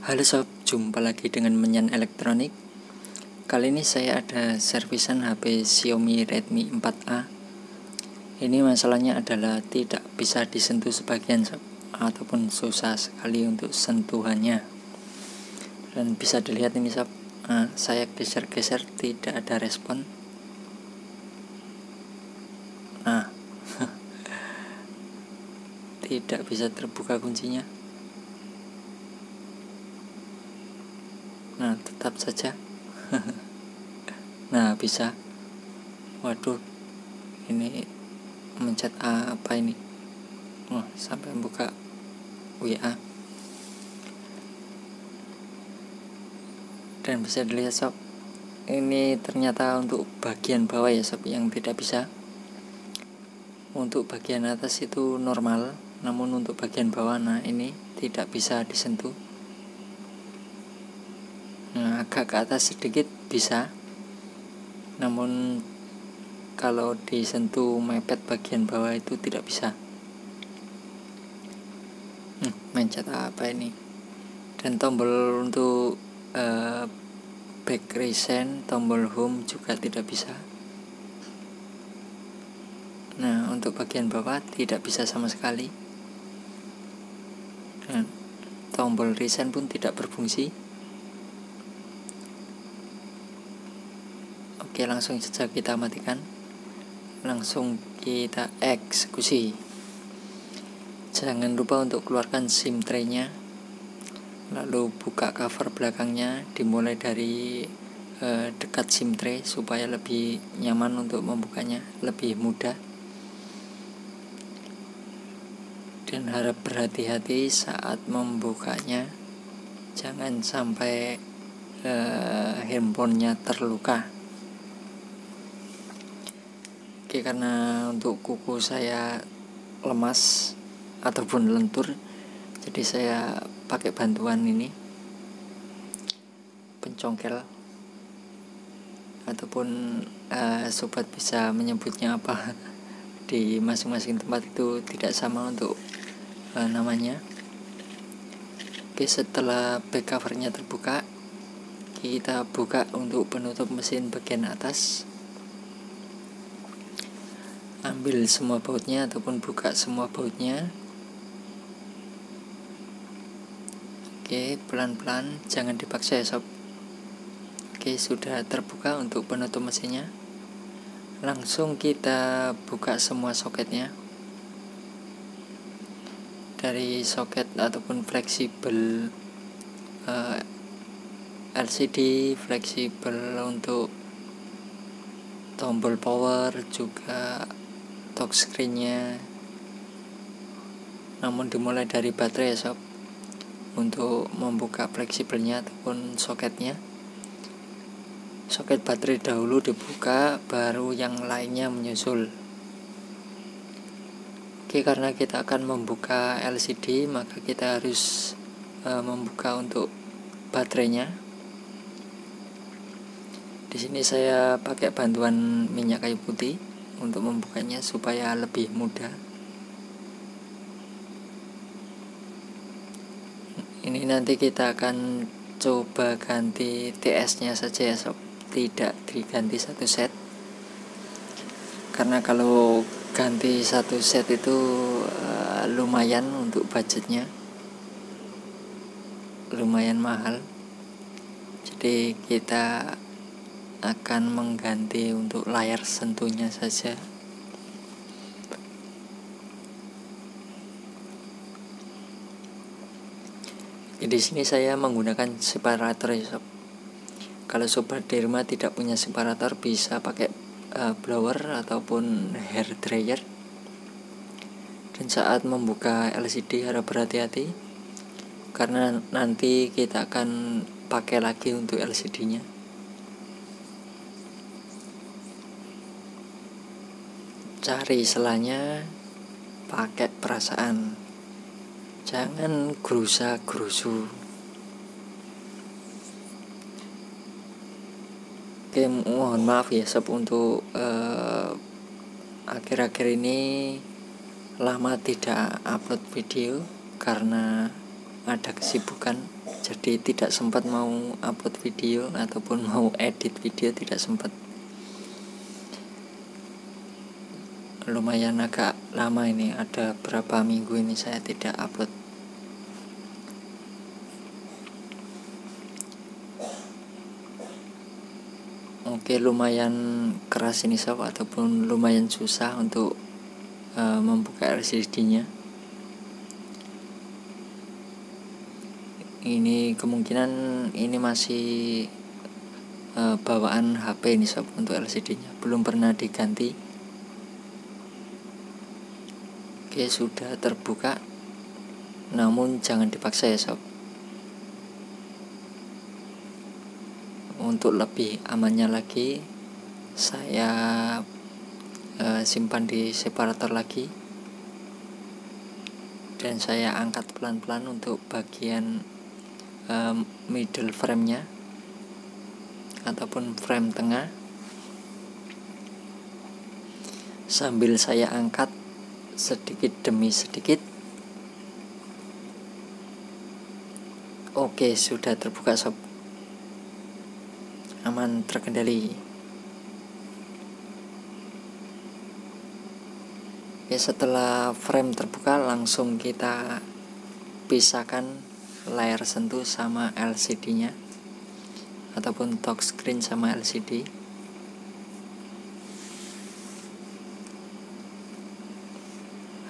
Halo sob, jumpa lagi dengan Menyan Elektronik. Kali ini saya ada servisan HP Xiaomi Redmi 4A. Ini masalahnya adalah tidak bisa disentuh sebagian sob, ataupun susah sekali untuk sentuhannya. Dan bisa dilihat ini sob, saya geser-geser tidak ada respon. Nah, tidak bisa terbuka kuncinya. Nah, tetap saja. Nah, bisa. Waduh, ini mencet apa ini? Wah, sampai buka WA. Dan bisa dilihat sob, ini ternyata untuk bagian bawah ya sob yang tidak bisa. Untuk bagian atas itu normal, namun untuk bagian bawah, nah ini tidak bisa disentuh. Nah, agak ke atas sedikit bisa, namun kalau disentuh mepet bagian bawah itu tidak bisa. Mencet apa ini? Dan tombol untuk back recent, tombol home juga tidak bisa. Nah, untuk bagian bawah tidak bisa sama sekali. Dan tombol recent pun tidak berfungsi. Oke, langsung saja kita matikan. Langsung kita eksekusi. Jangan lupa untuk keluarkan SIM tray-nya. Lalu buka cover belakangnya, dimulai dari dekat SIM tray supaya lebih nyaman untuk membukanya, lebih mudah. Dan harap berhati-hati saat membukanya, jangan sampai handphonenya terluka. Oke, karena untuk kuku saya lemas ataupun lentur, jadi saya pakai bantuan ini, pencongkel, ataupun sobat bisa menyebutnya apa. Di masing-masing tempat itu tidak sama untuk namanya. Oke, setelah back covernya terbuka, kita buka untuk penutup mesin bagian atas. Ambil semua bautnya ataupun buka semua bautnya. Oke, pelan-pelan, jangan dipaksa ya sob. Oke, sudah terbuka untuk penutup mesinnya. Langsung kita buka semua soketnya. Dari soket ataupun fleksibel LCD, fleksibel untuk tombol power, juga touchscreen-nya. Namun dimulai dari baterai ya sob. Untuk membuka fleksibelnya ataupun soketnya, soket baterai dahulu dibuka, baru yang lainnya menyusul. Oke, karena kita akan membuka LCD, maka kita harus membuka untuk baterainya. Di sini saya pakai bantuan minyak kayu putih untuk membukanya supaya lebih mudah. Ini nanti kita akan coba ganti TS-nya saja ya sob, tidak diganti satu set. Karena kalau ganti satu set itu lumayan untuk budgetnya, lumayan mahal. Jadi kita akan mengganti untuk layar sentuhnya saja. Di sini saya menggunakan separator ya sob. Kalau sobat di rumah tidak punya separator, bisa pakai blower ataupun hair dryer. Dan saat membuka LCD harap berhati-hati, karena nanti kita akan pakai lagi untuk LCD-nya. Cari selanya, pakai perasaan, jangan gerusa-gerusu. Oke, mohon maaf ya sob untuk akhir-akhir ini lama tidak upload video karena ada kesibukan. jadi tidak sempat mau upload video ataupun mau edit video, tidak sempat. Lumayan agak lama ini, ada berapa minggu ini saya tidak upload. Oke, lumayan keras ini sob, ataupun lumayan susah untuk membuka LCD-nya. Ini kemungkinan ini masih bawaan HP ini sob, untuk LCD-nya belum pernah diganti. Oke, sudah terbuka, namun jangan dipaksa ya sob. Untuk lebih amannya lagi, saya simpan di separator lagi, dan saya angkat pelan-pelan untuk bagian middle frame-nya ataupun frame tengah, sambil saya angkat sedikit demi sedikit. Oke, sudah terbuka sob, aman, terkendali. Oke, setelah frame terbuka, langsung kita pisahkan layar sentuh sama LCD-nya ataupun touchscreen sama LCD.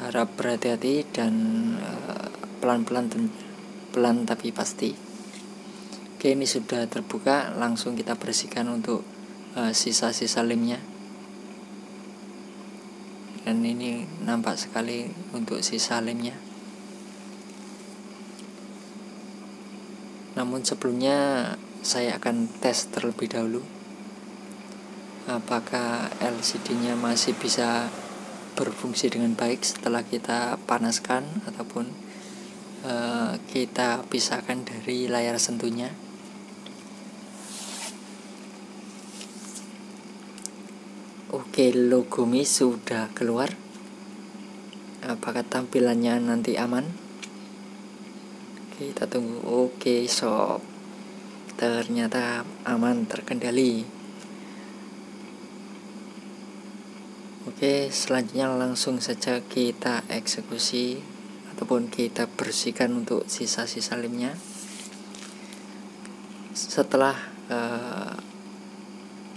Harap berhati-hati dan pelan-pelan, pelan tapi pasti. Oke, ini sudah terbuka, langsung kita bersihkan untuk sisa-sisa lemnya. Dan ini nampak sekali untuk sisa lemnya. Namun sebelumnya saya akan tes terlebih dahulu apakah LCD-nya masih bisa berfungsi dengan baik setelah kita panaskan ataupun kita pisahkan dari layar sentuhnya. Oke, logo Mi sudah keluar. Apakah tampilannya nanti aman? Kita tunggu. Oke sob, ternyata aman, terkendali. Oke, selanjutnya langsung saja kita eksekusi ataupun kita bersihkan untuk sisa-sisa lemnya. Setelah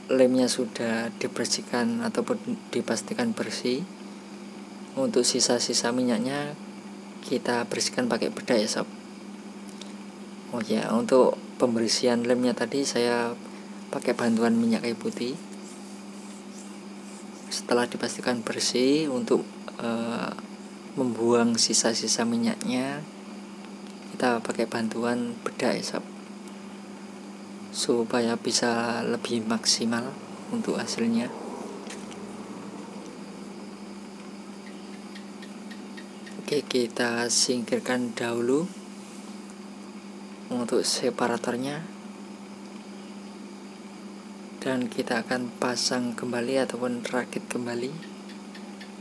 lemnya sudah dibersihkan ataupun dipastikan bersih, untuk sisa-sisa minyaknya kita bersihkan pakai bedak ya sob. Oh ya, untuk pembersihan lemnya tadi saya pakai bantuan minyak kayu putih. Setelah dipastikan bersih, untuk membuang sisa-sisa minyaknya kita pakai bantuan bedak ya sob, supaya bisa lebih maksimal untuk hasilnya. Oke, kita singkirkan dahulu untuk separatornya, dan kita akan pasang kembali ataupun rakit kembali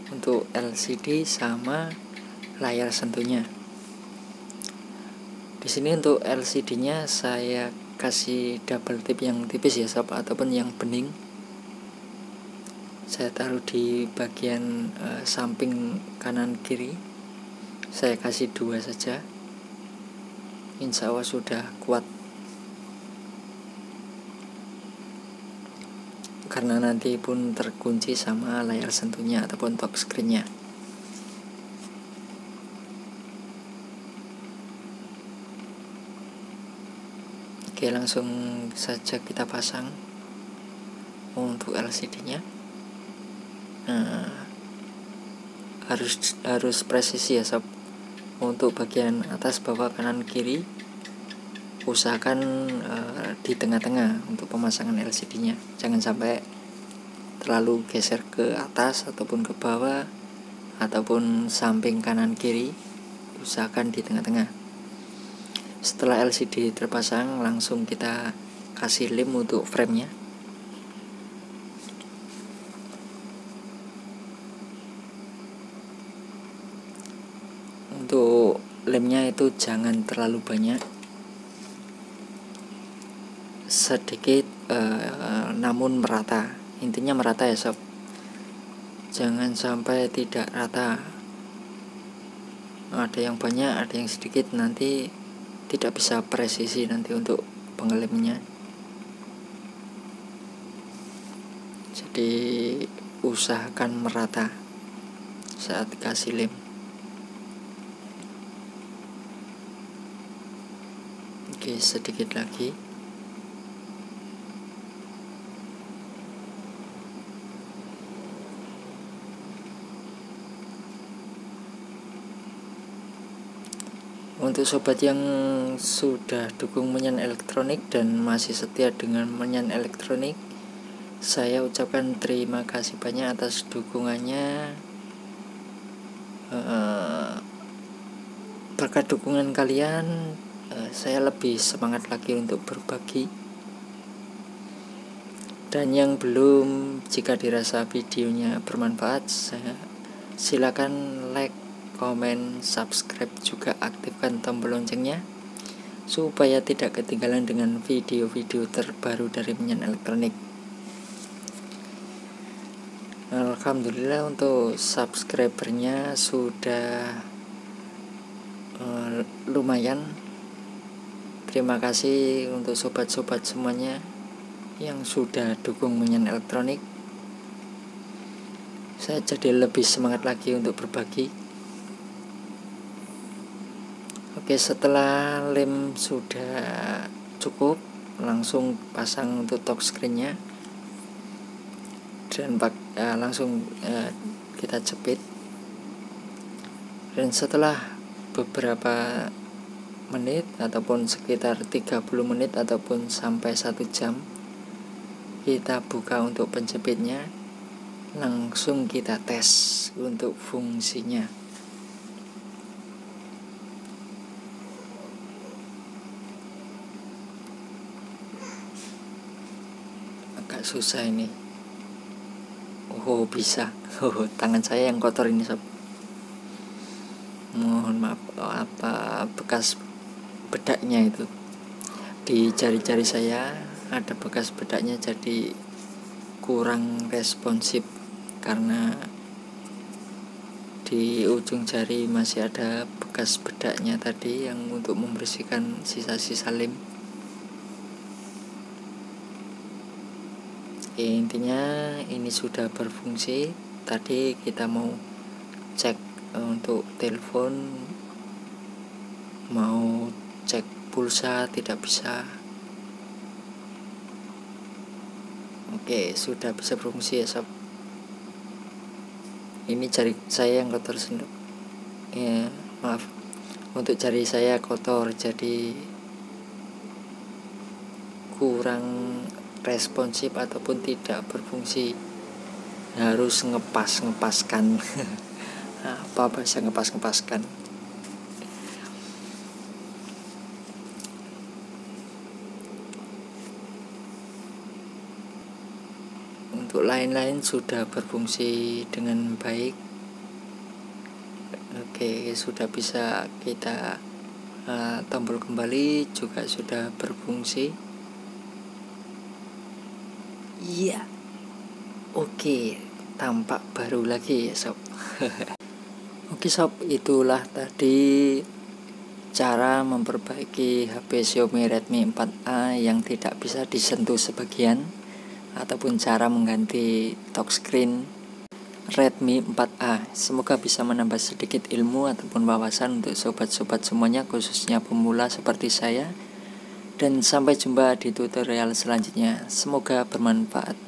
untuk LCD sama layar sentuhnya. Di sini untuk LCD-nya saya kasih double tip yang tipis ya sob, ataupun yang bening. Saya taruh di bagian samping kanan kiri. Saya kasih 2 saja. Insya Allah sudah kuat, karena nanti pun terkunci sama layar sentuhnya ataupun touchscreen-nya. Oke, langsung saja kita pasang untuk LCD-nya. Harus presisi ya sob. Untuk bagian atas, bawah, kanan, kiri usahakan di tengah-tengah untuk pemasangan LCD-nya. Jangan sampai terlalu geser ke atas ataupun ke bawah ataupun samping kanan kiri. Usahakan di tengah-tengah. Setelah LCD terpasang, langsung kita kasih lem untuk frame-nya. Untuk lemnya itu jangan terlalu banyak, sedikit namun merata. Intinya merata ya sob, jangan sampai tidak rata. Ada yang banyak, ada yang sedikit, nanti tidak bisa presisi nanti untuk pengelemnya. Jadi usahakan merata saat kasih lem. Oke, sedikit lagi. Untuk sobat yang sudah dukung menyan elektronik dan masih setia dengan menyan elektronik, saya ucapkan terima kasih banyak atas dukungannya. Berkat dukungan kalian, saya lebih semangat lagi untuk berbagi. Dan yang belum, jika dirasa videonya bermanfaat, silakan like, komen, subscribe, juga aktifkan tombol loncengnya supaya tidak ketinggalan dengan video-video terbaru dari menyan elektronik. Alhamdulillah untuk subscribernya sudah lumayan. Terima kasih untuk sobat-sobat semuanya yang sudah dukung menyan elektronik. Saya jadi lebih semangat lagi untuk berbagi. Oke, setelah lem sudah cukup, langsung pasang untuk touchscreen-nya dan langsung kita jepit. Dan setelah beberapa menit ataupun sekitar 30 menit ataupun sampai 1 jam, kita buka untuk penjepitnya, langsung kita tes untuk fungsinya. Agak susah ini. Oh, bisa. Tangan saya yang kotor ini sob. Mohon maaf, bekas bedaknya itu di jari-jari saya ada bekas bedaknya, jadi kurang responsif karena di ujung jari masih ada bekas bedaknya tadi yang untuk membersihkan sisa-sisa lem. Intinya ini sudah berfungsi. Tadi kita mau cek untuk telepon, mau cek pulsa, tidak bisa. Oke, sudah bisa berfungsi ya sob. Ini jari saya yang kotor sendok. Ya, maaf. Untuk jari saya kotor, jadi kurang responsif ataupun tidak berfungsi. Harus ngepaskan. Apa bahasa ngepaskan? Untuk lain-lain sudah berfungsi dengan baik. Oke, sudah bisa kita tombol kembali juga sudah berfungsi. Iya. Oke, tampak baru lagi ya sob. Oke sob, itulah tadi cara memperbaiki HP Xiaomi Redmi 4A yang tidak bisa disentuh sebagian, ataupun cara mengganti touchscreen Redmi 4A. Semoga bisa menambah sedikit ilmu ataupun wawasan untuk sobat-sobat semuanya, khususnya pemula seperti saya. Dan sampai jumpa di tutorial selanjutnya. Semoga bermanfaat.